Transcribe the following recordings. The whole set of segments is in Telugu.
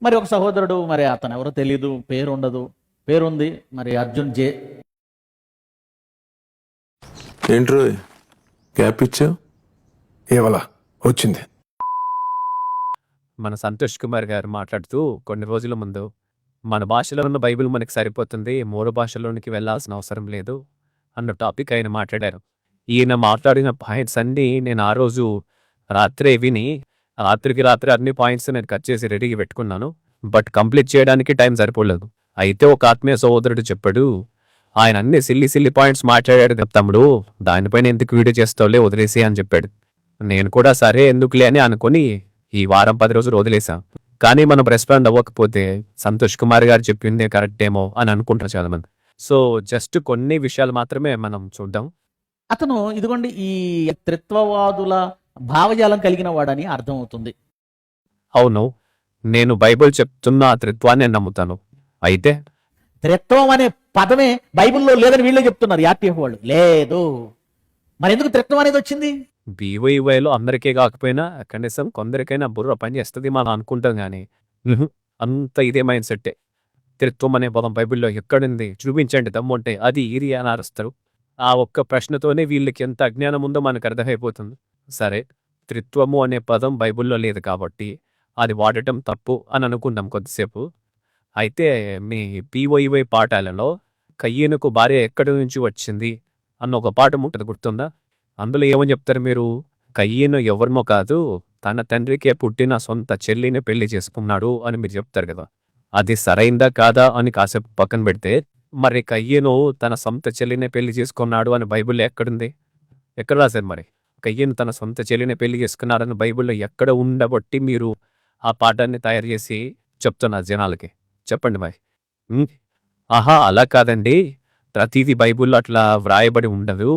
మరి ఒక సహోదరుడు, మరి అతను ఎవరో తెలియదు, పేరు ఉండదు, పేరుంది, మరి అర్జున్ జే. ఏంట్రో గ్యాప్ ఇచ్చావు? ఏవలా వచ్చింది. మన సంతోష్ కుమార్ గారు మాట్లాడుతూ కొన్ని రోజుల ముందు మన భాషలో ఉన్న బైబిల్ మనకి సరిపోతుంది, మూడు భాషల్లోనికి వెళ్ళాల్సిన అవసరం లేదు అన్న టాపిక్ ఆయన మాట్లాడారు. ఈయన మాట్లాడిన పాయింట్స్ అన్నీ నేను ఆ రోజు రాత్రే విని రాత్రికి రాత్రి అన్ని పాయింట్స్ నేను కట్ చేసి రెడీగా పెట్టుకున్నాను. బట్ కంప్లీట్ చేయడానికి టైం సరిపోలేదు. అయితే ఒక ఆత్మీయ సహోదరుడు చెప్పాడు, ఆయన అన్ని సిల్లి పాయింట్స్ మాట్లాడాడు తమ్ముడు, దానిపైన ఎందుకు వీడియో చేస్తావులే, వదిలేసి అని చెప్పాడు. నేను కూడా సరే ఎందుకులే అని అనుకుని ఈ వారం 10 రోజులు వదిలేసా. కానీ మనం రెస్పాండ్ అవ్వకపోతే సంతోష్ కుమార్ గారు చెప్పిందే కరెక్ట్ ఏమో అని అనుకుంటారు చాలా మంది. సో జస్ట్ కొన్ని విషయాలు మాత్రమే మనం చూద్దాం. అతను ఇదిగోండి ఈ త్రిత్వవాదుల భావజాలం కలిగిన వాడని అర్థమవుతుంది. అవును, నేను బైబిల్ చెప్తున్న ఆ త్రిత్వాన్ని నమ్ముతాను. అయితే త్రిత్వం అనే పదమే బైబిల్లో లేదని వీళ్ళే చెప్తున్నారు, ఆర్టీఎఫ్ వాళ్ళు. లేదు, మరి ఎందుకు త్రిత్వం అనేది వచ్చింది? బీవైవైలో అందరికీ కాకపోయినా కనీసం కొందరికైనా బుర్ర పని చేస్తుంది మనం అనుకుంటాం, కానీ అంత ఇదే మైండ్ సెట్టే. త్రిత్వం అనే పదం బైబిల్లో ఎక్కడుంది చూపించండి దమ్ముంటే, అది ఇది అని అరుస్తారు. ఆ ఒక్క ప్రశ్నతోనే వీళ్ళకి ఎంత అజ్ఞానం ఉందో మనకు అర్థమైపోతుంది. సరే, త్రిత్వము అనే పదం బైబిల్లో లేదు కాబట్టి అది వాడటం తప్పు అని అనుకున్నాం కొద్దిసేపు. అయితే మీ పీవైవై పాఠాలలో కయ్యనుకు భార్య ఎక్కడి నుంచి వచ్చింది అన్న ఒక పాఠం ఉంటుంది, గుర్తుందా? అందులో ఏమని చెప్తారు మీరు? కయ్యను ఎవరినో కాదు, తన తండ్రికే పుట్టిన సొంత చెల్లిని పెళ్లి చేసుకున్నాడు అని మీరు చెప్తారు కదా. అది సరైందా కాదా అని కాసేపు పక్కన పెడితే, మరి కయ్యను తన సొంత చెల్లినే పెళ్లి చేసుకున్నాడు అని బైబిల్లో ఎక్కడుంది? ఎక్కడ రాశారు? మరి కయ్యను తన సొంత చెల్లిని పెళ్లి చేసుకున్నాడని బైబిల్లో ఎక్కడ ఉండబట్టి మీరు ఆ పాఠాన్ని తయారు చేసి చెప్తున్నారు జనాలకి? చెప్పండి మరి. ఆహా, అలా కాదండి, ప్రతిదీ బైబిల్లో అట్లా వ్రాయబడి ఉండదు.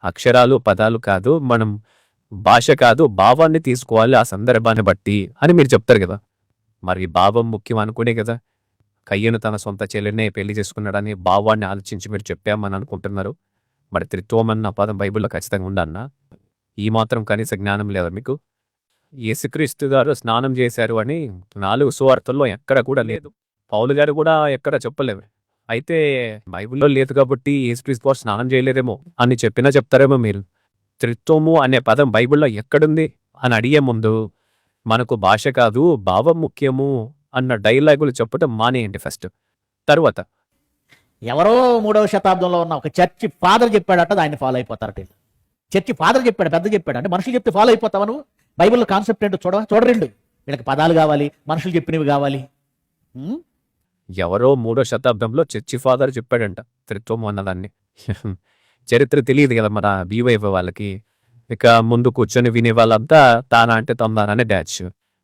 అక్షరాలు పదాలు కాదు, మనం భాష కాదు భావాన్ని తీసుకోవాలి ఆ సందర్భాన్ని బట్టి అని మీరు చెప్తారు కదా. మరి భావం ముఖ్యం అనుకునే కదా కయ్యను తన సొంత చెల్లినే పెళ్లి చేసుకున్నాడని భావాన్ని ఆలోచించి మీరు చెప్పామని అనుకుంటున్నారు. మరి త్రిత్వం అన్న పదం బైబిల్లో ఖచ్చితంగా ఉండన్నా? ఈ మాత్రం కనీస జ్ఞానం లేదా మీకు? యేసుక్రీస్తు గారు స్నానం చేశారు అని 4 సువార్తల్లో ఎక్కడ కూడా లేదు. పౌలు గారు కూడా ఎక్కడ చెప్పలేవు. అయితే బైబిల్లో లేదు కాబట్టి యేసుక్రీస్తు గారు స్నానం చేయలేదేమో అని చెప్పినా చెప్తారేమో మీరు. త్రిత్వము అనే పదం బైబిల్లో ఎక్కడుంది అని అడిగే ముందు మనకు భాష కాదు భావం ముఖ్యము అన్న డైలాగులు చెప్పడం మానేయండి ఫస్ట్. తరువాత ఎవరో 3వ శతాబ్దంలో ఉన్న ఒక చర్చి ఫాదర్ చెప్పాడట, దాన్ని ఫాలో అయిపోతారట. చర్చి ఫాదర్ చెప్పాడు, పెద్ద చెప్పాడు అంటే మనుషులు చెప్తే ఫాలో అయిపోతావా నువ్వు? బైబిల్లో కాన్సెప్ట్ ఏంటో చూడరెండు. వీళ్ళకి పదాలు కావాలి, మనుషులు చెప్పినవి కావాలి. ఎవరో 3వ శతాబ్దంలో చర్చి ఫాదర్ చెప్పాడంట త్రిత్వం అన్నదాన్ని. చరిత్ర తెలియదు కదా మన బీవైఫ్ వాళ్ళకి. ఇక ముందు కూర్చొని వినే వాళ్ళంతా తానా అంటే తొందాననే డాచ్.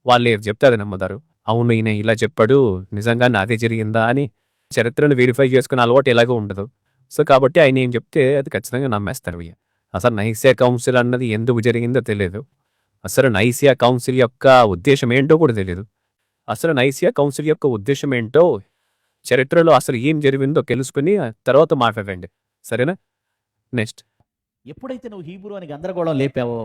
వాళ్ళు ఏం చెప్తారు నమ్ముతారు. అవును, ఈయన ఇలా చెప్పాడు, నిజంగానే అదే జరిగిందా అని చరిత్రను వెరిఫై చేసుకునే అలవాటు ఎలాగో ఉండదు. సో కాబట్టి ఆయన ఏం చెప్తే అది ఖచ్చితంగా నమ్మేస్తారు. అసలు నైసియా కౌన్సిల్ అన్నది ఎందుకు జరిగిందో తెలియదు. అసలు నైసియా కౌన్సిల్ యొక్క ఉద్దేశం ఏంటో కూడా తెలియదు. అసలు నైసియా కౌన్సిల్ యొక్క ఉద్దేశం ఏంటో, చరిత్రలో అసలు ఏం జరిగిందో తెలుసుకుని తర్వాత మాట్లాడండి, సరేనా? నెక్స్ట్, ఎప్పుడైతే నువ్వు హీబ్రూ అని గందరగోళం లేపావో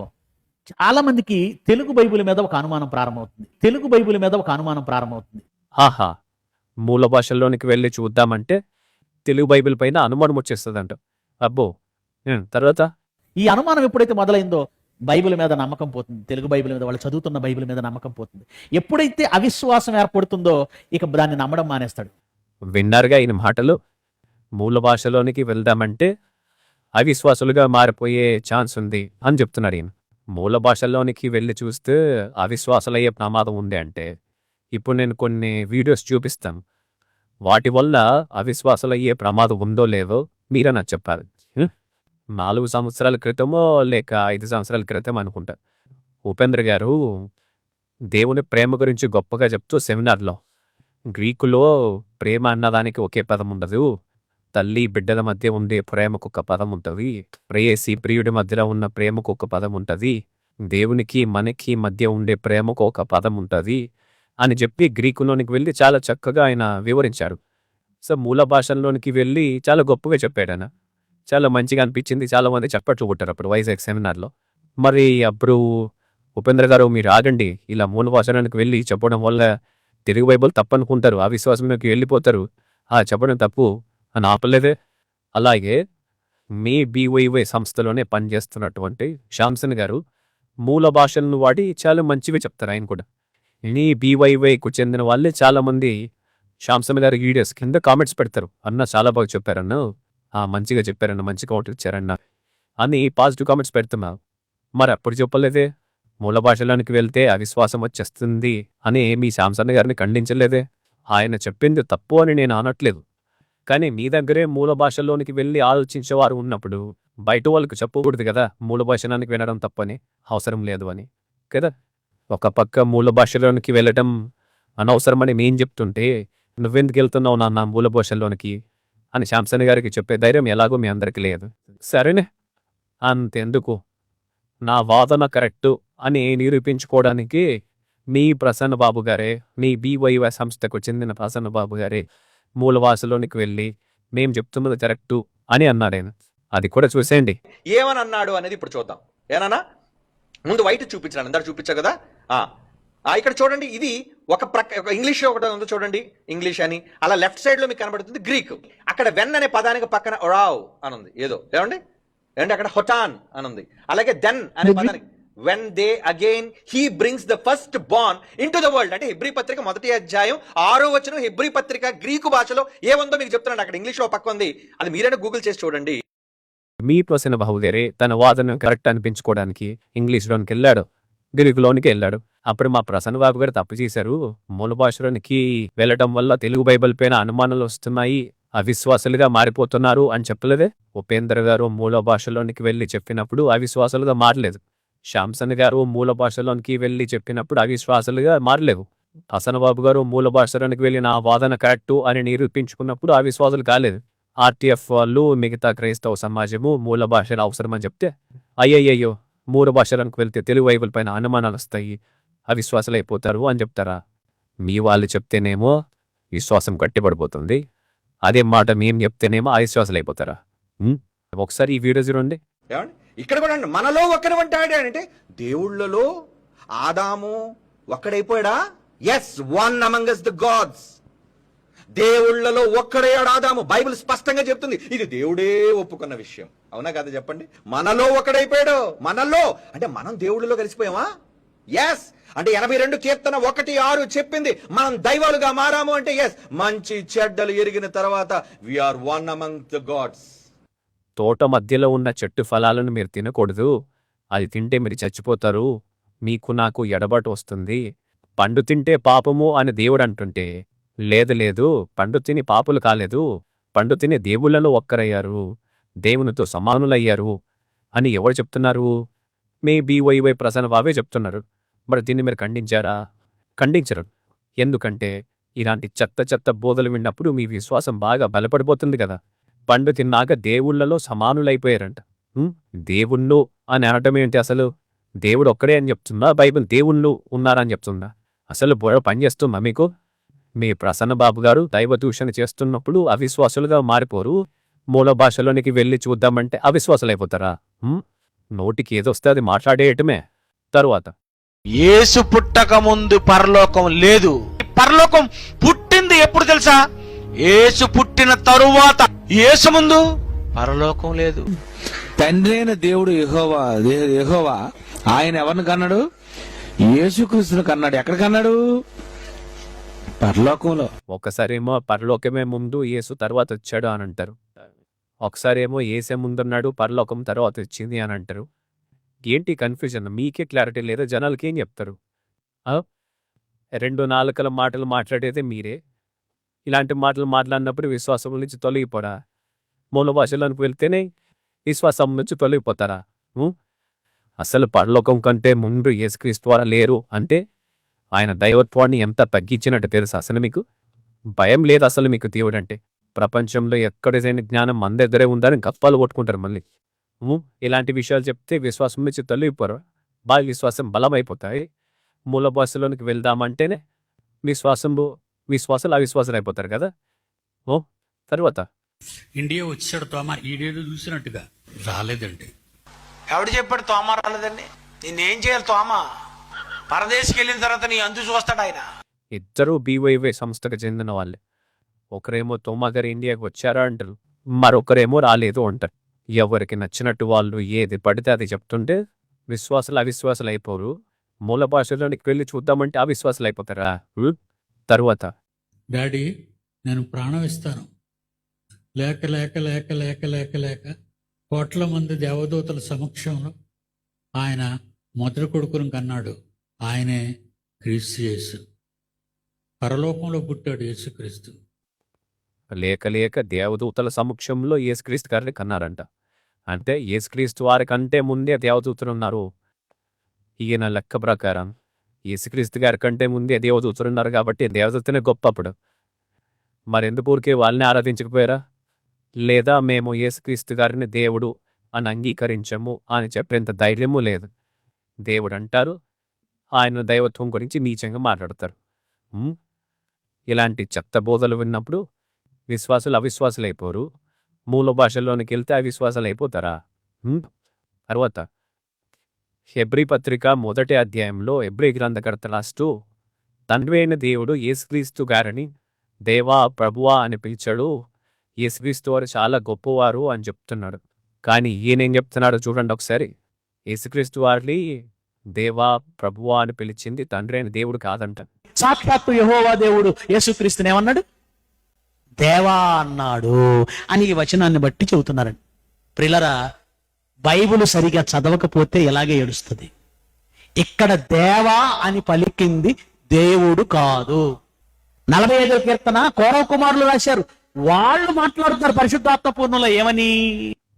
చాలా మందికి తెలుగు బైబిల్ మీద ఒక అనుమానం ప్రారంభమవుతుంది. ఆహా, మూల భాషల్లోనికి వెళ్ళి చూద్దామంటే తెలుగు బైబిల్ పైన అనుమానం వచ్చేస్తుందంట. అబ్బో, తర్వాత ఈ అనుమానం ఎప్పుడైతే మొదలైందో బైబిల్ మీద నమ్మకం పోతుంది, తెలుగు బైబిల్ మీద, వాళ్ళు చదువుతున్న బైబిల్ మీద నమ్మకం పోతుంది. ఎప్పుడైతే అవిశ్వాసం ఏర్పడుతుందో ఇక దాన్ని నమ్మడం మానేస్తాడు. విన్నారుగా ఈయన మాటలు. మూల భాషలోనికి వెళ్దామంటే అవిశ్వాసులుగా మారిపోయే ఛాన్స్ ఉంది అని చెప్తున్నాడు ఈయన. మూల భాషల్లోనికి వెళ్ళి చూస్తే అవిశ్వాసులయ్యే ప్రమాదం ఉంది అంటే ఇప్పుడు నేను కొన్ని వీడియోస్ చూపిస్తాను. వాటి వల్ల అవిశ్వాసులయ్యే ప్రమాదం ఉందో లేదో మీరే నాకు చెప్పాలి. 4 సంవత్సరాల క్రితమో లేక 5 సంవత్సరాల క్రితం అనుకుంటా ఉపేంద్ర గారు దేవుని ప్రేమ గురించి గొప్పగా చెప్తూ సెమినార్లో, గ్రీకులో ప్రేమ అన్నదానికి ఒకే పదం ఉండదు, తల్లి బిడ్డల మధ్య ఉండే ప్రేమకు ఒక పదం ఉంటుంది, ప్రేయసి ప్రియుడి మధ్యలో ఉన్న ప్రేమకు ఒక పదం ఉంటుంది, దేవునికి మనకి మధ్య ఉండే ప్రేమకు ఒక పదం ఉంటుంది అని చెప్పి గ్రీకులోనికి వెళ్ళి చాలా చక్కగా ఆయన వివరించారు. సో మూల భాషల్లోనికి వెళ్ళి చాలా గొప్పగా చెప్పాడు ఆయన. చాలా మంచిగా అనిపించింది. చాలా మంది చప్పట్లు కొట్టారు అప్పుడు వైజాగ్ సెమినార్లో. మరి అప్పుడు ఉపేంద్ర గారు మీరు ఆగండి, ఇలా మూల భాషలోనికి వెళ్ళి చెప్పడం వల్ల తెలుగు బైబిల్ తప్పనుకుంటారు, అవిశ్వాసంలోకి వెళ్ళిపోతారు. చెప్పడం తప్పు అని ఆపలేదే. అలాగే మీ బీవైవై సంస్థలోనే పనిచేస్తున్నటువంటి శాంసన్ గారు మూల భాషలను వాడి చాలా మంచివి చెప్తారు. ఆయన కూడా నీ బీవైవైకు చెందిన వాళ్ళే చాలామంది శాంసన్ గారి వీడియోస్ కింద కామెంట్స్ పెడతారు, అన్న చాలా బాగా చెప్పారన్న, మంచిగా చెప్పారన్న, మంచి కౌంటర్ ఇచ్చారన్న అని పాజిటివ్ కామెంట్స్ పెడుతున్నావు. మరి అప్పుడు చెప్పలేదే మూల భాషలోనికి వెళ్తే అవిశ్వాసం వచ్చేస్తుంది అని మీ శాంసన్ గారిని ఖండించలేదే. ఆయన చెప్పింది తప్పు అని నేను అనట్లేదు, కానీ మీ దగ్గరే మూల భాషలోనికి వెళ్ళి ఆలోచించేవారు ఉన్నప్పుడు బయట వాళ్ళకు చెప్పకూడదు కదా మూల భాషలోనికి వినడం తప్పని, అవసరం లేదు అని కదా. ఒక పక్క మూల భాషలోనికి వెళ్ళటం అనవసరమని మేం చెప్తుంటే నువ్వెందుకు వెళ్తున్నావు నాన్న మూల భాషలోనికి అని శాంసన్ గారికి చెప్పే ధైర్యం ఎలాగో మీ అందరికీ లేదు. సరేనే, అంతెందుకు, నా వాదన కరెక్టు అని నిరూపించుకోవడానికి మీ ప్రసన్న బాబు గారే, మీ బీవైవై సంస్థకు చెందిన ప్రసన్న బాబు గారే మూల భాషలోనికి వెళ్ళి మేం చెప్తున్నది కరెక్టు అని అన్నాడు ఆయన. అది కూడా చూసేయండి. ఏమని అన్నాడు అనేది ఇప్పుడు చూద్దాం. ఏనా ముందు వైట్ చూపించాను, అందరు చూపించా కదా. ఇక్కడ చూడండి, ఇది ఒక ఇంగ్లీష్ ఒకటి ఉందో చూడండి, ఇంగ్లీష్ అని. అలా లెఫ్ట్ సైడ్ లో మీకు కనబడుతుంది గ్రీక్. అక్కడ వెన్ అనే పదానికి పక్కన ఒరావ్ అని ఉంది, ఏదో ఏమండి ఏమంటే అక్కడ హొటాన్ అని ఉంది. అలాగే దెన్ అనే పదానికి when they again he brings the first born in to the world అంటే హెబ్రీ పత్రిక 1వ అధ్యాయం 6వ వచనం హెబ్రీ పత్రిక గ్రీకు భాషలో ఏముందో మీకు చెప్తున్నాడు. అక్కడ ఇంగ్లీష్ లో పక్క ఉంది, అది మీరైనా గూగుల్ చేసి చూడండి. మీ ప్రసన్న బాబు గారే తన వాదన కరెక్ట్ అనిపించుకోవడానికి ఇంగ్లీష్లోనికి వెళ్ళాడు, గ్రీకులోనికి వెళ్ళాడు. అప్పుడు మా ప్రసన్న బాబు గారు తప్పు చేశారు, మూల భాషలోనికి వెళ్ళటం వల్ల తెలుగు బైబిల్ పైన అనుమానాలు వస్తున్నాయి, అవిశ్వాసులుగా మారిపోతున్నారు అని చెప్పలేదే. ఉపేంద్ర గారు మూల భాషలోనికి వెళ్ళి చెప్పినప్పుడు అవిశ్వాసులుగా మారలేదు. శాంసన్ గారు మూల భాషలోనికి వెళ్ళి చెప్పినప్పుడు అవిశ్వాసులుగా మారలేవు. ప్రసన్న బాబు గారు మూల భాషలోనికి వెళ్ళి నా వాదన కరెక్టు అని నిరూపించుకున్నప్పుడు అవిశ్వాసులు కాలేదు. ఆర్టీఎఫ్ వాళ్ళు, మిగతా క్రైస్తవ సమాజము మూల భాషలు అవసరమని చెప్తే అయ్యయ్యో మూల భాషలకు వెళ్తే తెలుగు బైబిల్ పైన అనుమానాలు వస్తాయి, అవిశ్వాసాలు అయిపోతారు అని చెప్తారా? మీ వాళ్ళు చెప్తేనేమో విశ్వాసం గట్టిపడిపోతుంది, అదే మాట మేము చెప్తేనేమో అవిశ్వాసాలు అయిపోతారా? ఒకసారి ఈ వీడియో చూడండి. ఇక్కడ కూడా మనలో ఒక్కడు అంటాడు అంటే దేవుళ్ళలో ఆదాము ఒక్కడైపోయాడా? Yes, one among us the gods. దేవుళ్ళలో ఒక్కడయ్యాడు ఆదాము. బైబిల్ స్పష్టంగా చెప్తుంది, ఇది దేవుడే ఒప్పుకున్న విషయం. అవునా కదా చెప్పండి? మనలో ఒక్కడైపోయాడు. మనలో అంటే మనం దేవుళ్ళలో కలిసిపోయామా? ఎస్. అంటే 82 కీర్తన 1:6 చెప్పింది మనం దైవాలుగా మారాము అంటే ఎస్, మంచి చెడ్డలు ఎరిగిన తర్వాత we are one among the gods. తోట మధ్యలో ఉన్న చెట్టు ఫలాలను మీరు తినకూడదు, అది తింటే మీరు చచ్చిపోతారు, మీకు నాకు ఎడబాటు వస్తుంది, పండు తింటే పాపము అని దేవుడు అంటుంటే లేదు, పండు తిని పాపులు కాలేదు, పండు తిని దేవుళ్ళలో ఒక్కరయ్యారు, దేవునితో సమానులయ్యారు అని ఎవరు చెప్తున్నారు? మీ బీవైవై ప్రసన్న బాబే చెప్తున్నారు. మరి దీన్ని మీరు ఖండించారా? ఖండించరు. ఎందుకంటే ఇలాంటి చెత్త బోధలు విన్నప్పుడు మీ విశ్వాసం బాగా బలపడిపోతుంది కదా. పండు తిన్నాక దేవుళ్లలో సమానులైపోయారంట. దేవుళ్ళు అని అనటం ఏంటి? అసలు దేవుడు ఒక్కడే అని చెప్తుందా? బైబిల్ దేవుళ్ళు ఉన్నారని చెప్తుందా? అసలు బుర్ర పనిచేస్తుందా మీకు? మీ ప్రసన్న బాబు గారు దైవ దూషణ చేస్తున్నప్పుడు అవిశ్వాసులుగా మారిపోరు, మూల భాషలోనికి వెళ్ళి చూద్దామంటే అవిశ్వాసులైపోతారా? నోటికి ఏదొస్తే అది మాట్లాడేయటమే. తరువాత యేసు పుట్టక ముందు పరలోకం లేదు. పరలోకం పుట్టింది ఎప్పుడు తెలుసా? యేసు పుట్టిన తరువాత. యేసు ముందు పరలోకం లేదు. తండ్రి అయిన దేవుడు యెహోవా ఆయన ఎవరిని కన్నాడు? యేసుక్రీస్తుని కన్నాడు. ఎక్కడ కన్నాడు? పరలోకంలో. ఒకసారేమో పరలోకమే ముందు యేసు తర్వాత వచ్చాడు అని అంటారు, ఒకసారేమో యేసే ముందున్నాడు పరలోకం తర్వాత వచ్చింది అని అంటారు. ఏంటి కన్ఫ్యూజన్? మీకే క్లారిటీ లేదా? జనాలకి ఏం చెప్తారు? 2 నాలుకల మాటలు మాట్లాడేదే మీరే. ఇలాంటి మాటలు మాట్లాడినప్పుడు విశ్వాసం నుంచి తొలగిపోరా? మూల భాషలోకి వెళ్తేనే విశ్వాసం నుంచి తొలగిపోతారా? అసలు పరలోకం కంటే ముందు యేసుక్రీస్తు వారు లేరు అంటే ఆయన దైవత్వాన్ని ఎంత తగ్గించినట్టు తెలుసు అసలు మీకు? భయం లేదు అసలు మీకు దేవుడు అంటే? ప్రపంచంలో ఎక్కడైనా జ్ఞానం మన దగ్గరే ఉందని గప్పాలు కొట్టుకుంటారు మళ్ళీ. ఇలాంటి విషయాలు చెప్తే విశ్వాసం నుంచి తొలగిపోరు, బాగా విశ్వాసం బలమైపోతాయి. మూల భాషలోనికి వెళ్దామంటేనే విశ్వాసాలు అవిశ్వాసాలు అయిపోతారు కదా. తర్వాత ఇండియా వచ్చాడు తోమ, ఈడేడు చూసినట్టుగా రాలేదండి. ఎవడు చెప్పాడు తోమ రాలేదండి? నేనేం చేయాలి? తోమ పరదేశికి వెళ్ళిన తర్వాత నీ అందు చూస్తాడు ఆయన. ఇద్దరు బీవైవై సంస్థకు చెందిన వాళ్ళే. ఒకరేమో తోమా గారు ఇండియాకి వచ్చారా అంటారు, మరొకరేమో రాలేదు అంటారు. ఎవరికి నచ్చినట్టు వాళ్ళు ఏది పడితే అది చెప్తుంటే విశ్వాసులు అవిశ్వాసులు అయిపోరు. మూల భాషలోనికి వెళ్ళి చూద్దామంటే అవిశ్వాసులు అయిపోతారా? తరువాత డాడీ నేను ప్రాణం ఇస్తాను లేక లేక లేక లేక లేక లేక కోట్ల మంది దేవదూతల సమక్షంలో ఆయన మొదటి కొడుకును కన్నాడు. ఆయనే క్రీస్తు యేసు. పరలోకంలో పుట్టాడు యేసుక్రీస్తు. లేక లేక దేవదూతల సమక్షంలో యేసుక్రీస్తు గారిని కన్నారంట. అంటే యేసుక్రీస్తు వారి కంటే ముందే దేవదూతలు ఉన్నారు. ఈయన లెక్క ప్రకారం యేసుక్రీస్తు గారి కంటే ముందే దేవదూతలు ఉన్నారు కాబట్టి దేవదూతనే గొప్ప అప్పుడు. మరెందుకు ఊరికే వాళ్ళని ఆరాధించకపోయారా? లేదా మేము యేసుక్రీస్తు గారిని దేవుడు అని అంగీకరించము అని చెప్పేంత ధైర్యము లేదు. దేవుడు అంటారు, ఆయన దైవత్వం గురించి నీచంగా మాట్లాడతారు. ఇలాంటి చెత్త బోధలు విన్నప్పుడు విశ్వాసులు అవిశ్వాసులు అయిపోరు. మూల భాషల్లోనికి వెళ్తే అవిశ్వాసాలు అయిపోతారా? తర్వాత హెబ్రీ పత్రిక 1వ అధ్యాయంలో హెబ్రీ గ్రంథకర్త రాస్తూ తండ్రి అయిన దేవుడు యేసుక్రీస్తు గారిని దేవా ప్రభువా అని పిలిచాడు. యేసుక్రీస్తు వారు చాలా గొప్పవారు అని చెప్తున్నాడు. కానీ ఈయనేం చెప్తున్నాడు చూడండి ఒకసారి. యేసుక్రీస్తు వారిని దేవా ప్రభువా అని పిలిచింది తండ్రి అయిన దేవుడు కాదంట. సాక్షాత్తు యెహోవా దేవుడు యేసుక్రీస్తుని ఏమన్నాడు? దేవా అన్నాడు అని ఈ వచనాన్ని బట్టి చెబుతున్నారండి. ప్రిలరా, బైబిల్ సరిగా చదవకపోతే ఇలాగే ఏడుస్తుంది. ఇక్కడ దేవా అని పలికింది దేవుడు కాదు. 45వ కీర్తన కోరవ కుమారులు రాశారు. వాళ్ళు మాట్లాడుతున్నారు పరిశుద్ధాత్మ పూర్ణంలో ఏమని.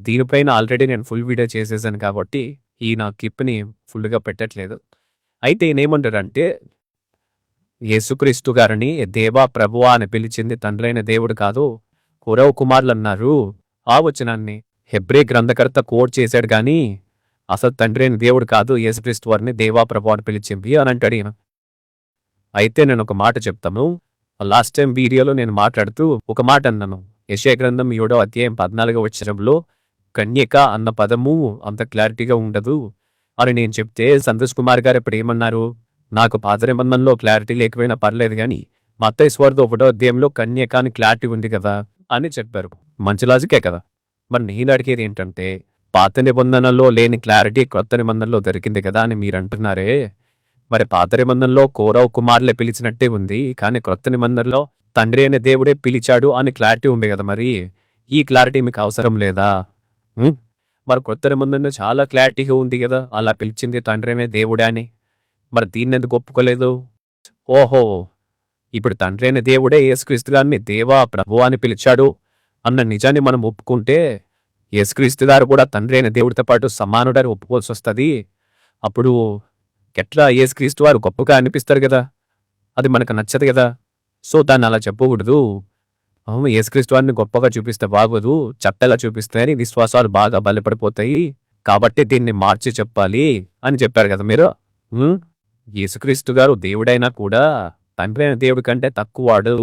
దీనిపైన ఆల్రెడీ నేను ఫుల్ వీడియో చేసేసాను కాబట్టి ఈ నా క్లిప్ని ఫుల్గా పెట్టట్లేదు. అయితే ఈయనేమంటారంటే యేసుక్రీస్తు గారిని దేవా ప్రభువా అని పిలిచింది తండ్రైన దేవుడు కాదు, కోరవ కుమారులు అన్నారు. ఆ వచనాన్ని హెబ్రీ గ్రంథకర్త కోట్ చేశాడు కానీ అసలు తండ్రి అయిన దేవుడు కాదు యేసుక్రీస్తు వారిని దేవా ప్రభు అని పిలిచింది అని అంటాడు ఈయన. అయితే నేను ఒక మాట చెప్తాను. లాస్ట్ టైం వీడియోలో నేను మాట్లాడుతూ ఒక మాట అన్నాను. యెషయా గ్రంథం 7వ అధ్యాయం 14వ వచనంలో కన్యక అన్న పదము అంత క్లారిటీగా ఉండదు అని నేను చెప్తే సంతోష్ కుమార్ గారు ఇప్పుడు ఏమన్నారు, నాకు పాత నిబంధనలో క్లారిటీ లేకపోయినా పర్లేదు కానీ మత్తయి సువార్త 1వ అధ్యాయంలో కన్యక అని క్లారిటీ ఉంది కదా అని చెప్పారు. మంచి లాజికే కదా. మరి నేను అడిగేది ఏంటంటే పాత నిబంధనలో లేని క్లారిటీ కొత్త నిబంధనలో దొరికింది కదా అని మీరు అంటున్నారే. మరి పాత నిబంధనలో కోరవ కుమారులే పిలిచినట్టే ఉంది, కానీ కొత్త నిబంధనలో తండ్రి అనే దేవుడే పిలిచాడు అని క్లారిటీ ఉంది కదా. మరి ఈ క్లారిటీ మీకు అవసరం లేదా? మరి కొత్త నిబంధనలో చాలా క్లారిటీగా ఉంది కదా, అలా పిలిచింది తండ్రి అనే దేవుడే అని. మరి దీన్ని ఎందుకు ఒప్పుకోలేదు? ఓహో, ఇప్పుడు తండ్రి అయిన దేవుడే యేసుక్రీస్తు గారిని దేవా ప్రభు అని పిలిచాడు అన్న నిజాన్ని మనం ఒప్పుకుంటే యేసుక్రీస్తు గారు కూడా తండ్రి అయిన దేవుడితో పాటు సమానుడని ఒప్పుకోవాల్సి వస్తుంది. అప్పుడు ఎట్లా యేసుక్రీస్తు వారు గొప్పగా అనిపిస్తారు కదా, అది మనకు నచ్చదు కదా. సో దాన్ని అలా చెప్పకూడదు. యేసుక్రీస్తు వారిని గొప్పగా చూపిస్తే బాగోదు, చట్టలా చూపిస్తాయని విశ్వాసాలు బాగా బలపడిపోతాయి, కాబట్టి దీన్ని మార్చి చెప్పాలి అని చెప్పారు కదా మీరు. యేసుక్రీస్తు గారు దేవుడైనా కూడా తండ్రి అయిన దేవుడి కంటే తక్కువవాడు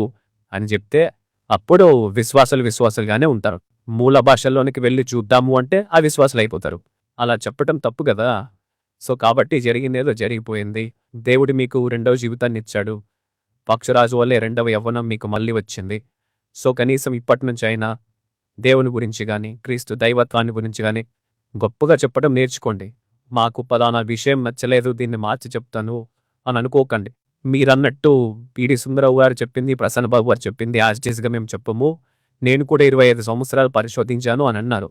అని చెప్తే అప్పుడు విశ్వాసులుగానే ఉంటారు. మూల భాషల్లోనికి వెళ్ళి చూద్దాము అంటే అవిశ్వాసులు అయిపోతారు. అలా చెప్పటం తప్పు కదా. సో కాబట్టి జరిగిందేదో జరిగిపోయింది. దేవుడు మీకు 2వ జీవితాన్ని ఇచ్చాడు. పక్షరాజు వల్లే 2వ యవ్వనం మీకు మళ్ళీ వచ్చింది. సో కనీసం ఇప్పటి నుంచి అయినా దేవుని గురించి కానీ క్రీస్తు దైవత్వాన్ని గురించి కానీ గొప్పగా చెప్పడం నేర్చుకోండి. మాకు పలానా విషయం నచ్చలేదు, దీన్ని మార్చి చెప్తాను అని అనుకోకండి. మీరన్నట్టు పిడి సుందరరావు గారు చెప్పింది, ప్రసన్న బాబు గారు చెప్పింది యాజ్టీస్గా మేము చెప్పము. నేను కూడా 25 సంవత్సరాలు పరిశోధించాను అని అన్నారు.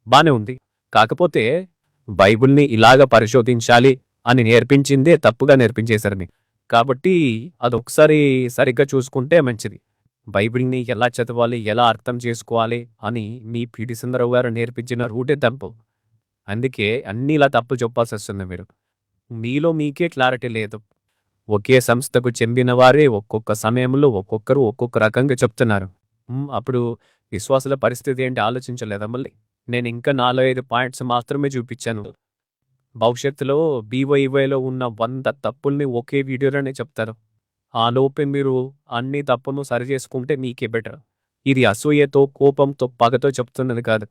బానే ఉంది. కాకపోతే బైబిల్ని ఇలాగ పరిశోధించాలి అని నేర్పించిందే తప్పుగా నేర్పించేశారని. కాబట్టి అదొకసారి సరిగ్గా చూసుకుంటే మంచిది. బైబిల్ని ఎలా చదవాలి, ఎలా అర్థం చేసుకోవాలి అని మీ పిడి సుందరరావు గారు నేర్పించిన రూటే తప్పు. అందుకే అన్ని ఇలా తప్పు చెప్పాల్సి వస్తుంది. మీలో మీకే క్లారిటీ లేదు. ఒకే సంస్థకు చెందిన వారే ఒక్కొక్క సమయంలో ఒక్కొక్కరు ఒక్కొక్క రకంగా చెప్తున్నారు. అప్పుడు విశ్వాసుల పరిస్థితి ఏంటి ఆలోచించలేదా? మళ్ళీ నేను ఇంకా 4-5 పాయింట్స్ మాత్రమే చూపించాను. భవిష్యత్తులో బీవైవైలో ఉన్న 100 తప్పుల్ని ఒకే వీడియోలోనే చెప్తారు. ఆ లోపే మీరు అన్ని తప్పును సరి చేసుకుంటే మీకే బెటర్. ఇది అసూయతో, కోపంతో, పగతో చెప్తున్నది కాదు,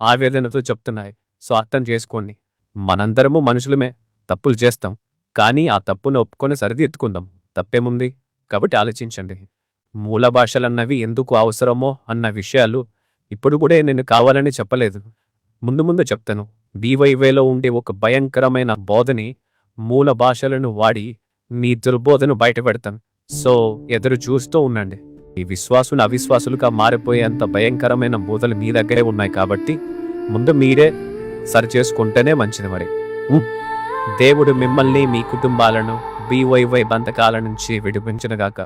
ఆవేదనతో చెప్తున్నాయి. సో అర్థం చేసుకోండి. మనందరము మనుషులమే, తప్పులు చేస్తాం. కానీ ఆ తప్పును ఒప్పుకొని సరిదిద్దుకుందాం. తప్పేముంది? కాబట్టి ఆలోచించండి. మూల భాషలన్నవి ఎందుకు అవసరమో అన్న విషయాలు ఇప్పుడు కూడా నేను కావాలని చెప్పలేదు. ముందు ముందు చెప్తాను. బీవైవేలో ఉండే ఒక భయంకరమైన బోధని మూల భాషలను వాడి మీ దుర్బోధను బయట పెడతాను. సో ఎదురు చూస్తూ ఉండండి. ఈ విశ్వాసులు అవిశ్వాసులుగా మారిపోయేంత భయంకరమైన బోధలు మీ దగ్గరే ఉన్నాయి కాబట్టి ముందు మీరే సరి చేసుకుంటేనే మంచిది. మరి దేవుడు మిమ్మల్ని మీ కుటుంబాలను బీవైవై బంధకాల నుంచి విడిపించునుగాక.